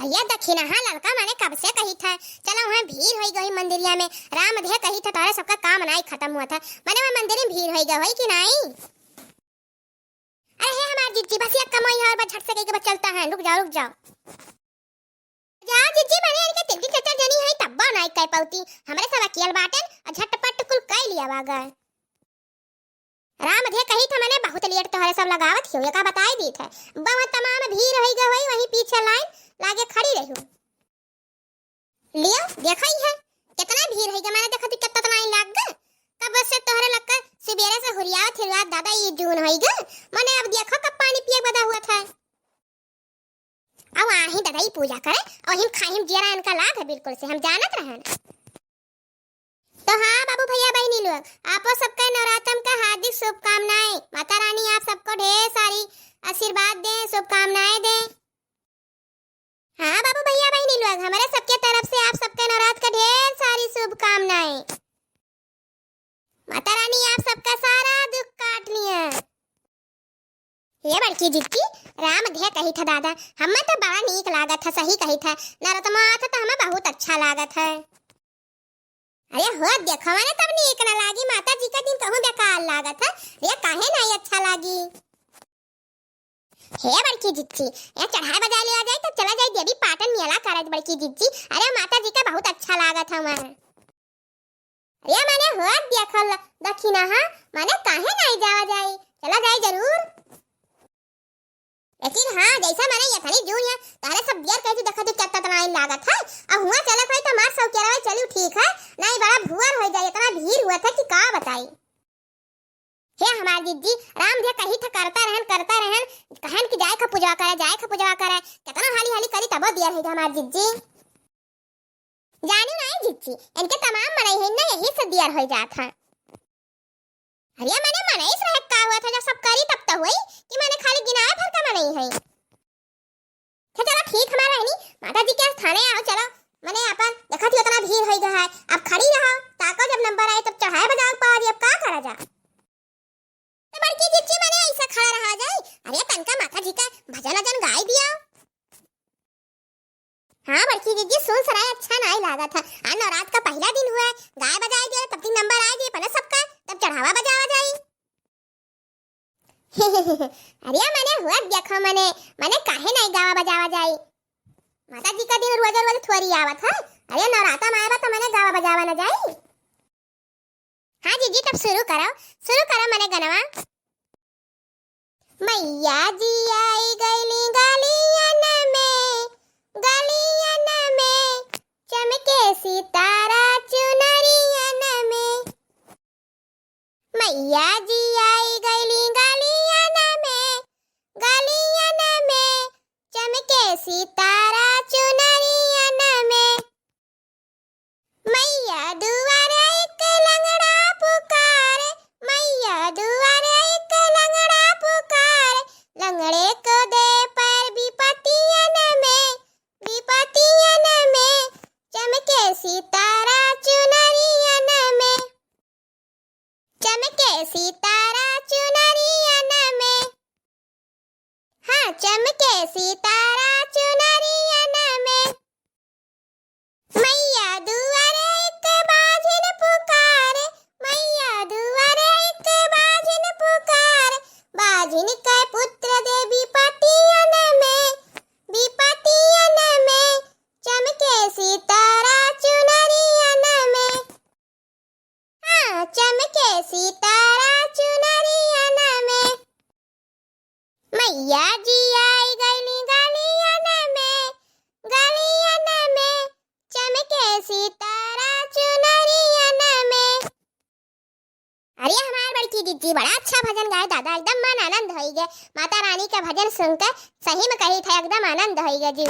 भैया दक्षिणा लड़का माने कब से कही था चलो वहाँ भीड़ हो गई मंदिरिया में। राम धे कही था तारे सबका काम नहीं खत्म हुआ था माने वहाँ मंदिर में भीड़ हो गई कि नहीं। अरे हमारी जिज्जी बस एक कमाई है और बस झट से कहीं चलता है। रुक जाओ जा जिज्जी माने इनके तिलकी चचा जनी है तब्बा नहीं कह पाती हमारे सब अकेल बाटन और झटपट कुल कह लिया वागा। राम धे कही था मैंने बहुत लेट तोहरे सब लगावत हो ये का बताई दी थे बहुत तमाम भीड़ रही गई वहीं पीछे लाइन लागे खड़ी रही हूं। लियो देखा ही है कितना भीड़ है मैंने देखा थी कितना लाइन लाग गए कब से तोहरे लगकर सुबेरे से हुरियाव थिरवा दादा ये जून होई गए मैंने अब देखो कब पानी पिए बदा हुआ था। अब आही दादा ही पूजा करे और हम खाहिम जेरा इनका लाग है बिल्कुल से हम जानत रहन। तो हाँ बाबू भैया बहनी लोग आपो सबका नवरात्र का हार्दिक शुभकामनाएं। माता रानी आप सबको ढेर सारी आशीर्वाद दे शुभकामनाएं दे। हाँ बाबू भैया बहनी लोग हमारे सबके तरफ से आप सबके नवरात्र का ढेर सारी शुभकामनाएं। माता रानी आप सबका सारा दुख काट लिया। ये बड़की जिज्जी राम धे कही था दादा हमें तो बड़ा नीक लागत था सही कही था नरोत्तमा था तो हमें बहुत अच्छा लागत है। अरे हो देखो मैंने तब नीक ना लागी माता जी का दिन कहूं बेकार लागत है ये काहे नहीं अच्छा लागी। हे बड़की जिज्जी ये चढ़ाई बजा लिया जाए तो चला जाए देवी पाटन मेला करत बड़की जिज्जी। अरे माता जी का बहुत अच्छा लागत है हमारे। अरे मैंने हो देखो दक्षिणा माने काहे नहीं जावा जाए चला जाए जरूर। लेकिन हाँ जैसा मैंने ये थनी जून है तारे सब देर कहती देखा तो कितना तनाई लागत है अब हुआ चला कोई तो मार सब केरा चलू ठीक है नहीं बड़ा भुवर हो जाए इतना भीड़ हुआ था कि का बताई। हे हमारी दीदी राम धे कही था करता रहन कहन कि जाए खा पूजा करे कितना हाली हाली करी तब देर है हमारी दीदी जानू नहीं जिज्जी इनके तमाम मनाई है ना यही से देर हो जाता है। अरे मैंने मनाई से का हुआ था जब सब करी तब तो हुई कि मैंने खाली गिनाया भर का मनाई है। चलो ठीक हमारा है नी माता जी के थाने आओ चलो मैंने अपन देखा थी उतना भीड़ हो गया है अब खड़ी रहो ताको जब नंबर आए तब चढ़ाए बजाओ पाओ अब का करा जा। तो बड़की जिज्जी मैंने ऐसा खड़ा रहा जाए अरे तनका माता जी का भजन अजन गाय दिया। हाँ बड़की जिज्जी सुन सराय अच्छा नहीं लगा था नवरात्र का पहला दिन हुआ गाय बजाई दिया तब दिन नंबर आ गए पहले सबका तब चढ़ावा बजावा जाए। अरे मैंने हुआ देखो मैंने काहे नहीं गावा बजावा जाए माता जी का दिन रोज थोड़ी आवत है। अरे नवरात्र में आया तो मैंने गावा बजावा न जाए। हाँ जीजी तब शुरू करो मैंने गनवा। मैया जी आई गईली गलियन में चमके सितारा चुनरियन में। मैया जी आई गईली गलियन में चमके सितारा चुनरियन में। मैया दुआरे एक लंगड़ा पुकारे लंगड़े को दे पर विपतियन में चमके सितारा चुनरियन में। हाँ चमके सितारा चुनरियन में। मैया दुआरे एक बाजिन पुकारे बाजिन के पुत्र दे विपतियन में चमके सितारा चुनरियन में। हाँ चमके सितारा चुनरियन में। मैया जी आई गईली गलियन में चमके सितारा चुनरियन में। अरे हमारे बड़की दीदी बड़ा अच्छा भजन गाए दादा एकदम मन आनंद हो गया माता रानी का भजन सुनकर सही में कही था एकदम आनंद हो गया जी।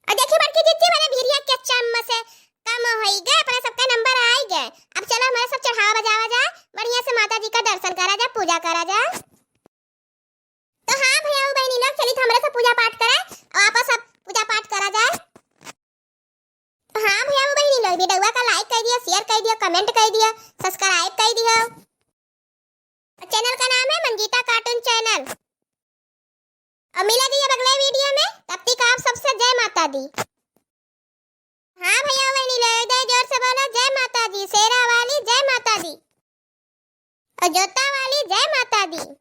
और देखिए बड़की दीदी मैंने भीरिया के चम्म से कम हो गए अपने सबका नंबर आ गए अब चलो हमारे सब चढ़ावा बजावा जा बढ़िया से माता जी का दर्शन करा जा पूजा करा जा। तो हाँ भैया बहनी लोग चली तो हमारे से पूजा पाठ करा और आप सब पूजा पाठ करा जाए। हाँ भैया बहनी लोग वीडियो का लाइक कर दिया शेयर कर दिया कमेंट कर दिया सब्सक्राइब कर दिया। चैनल का नाम है मंजीता कार्टून चैनल और मिला दी अगले वीडियो में तब तक आप सबसे माता दी। हाँ भैया बहनी ले दे, जोर से बोलो जय माता दी। शेरा वाली जय माता दी और जोता वाली जय माता दी।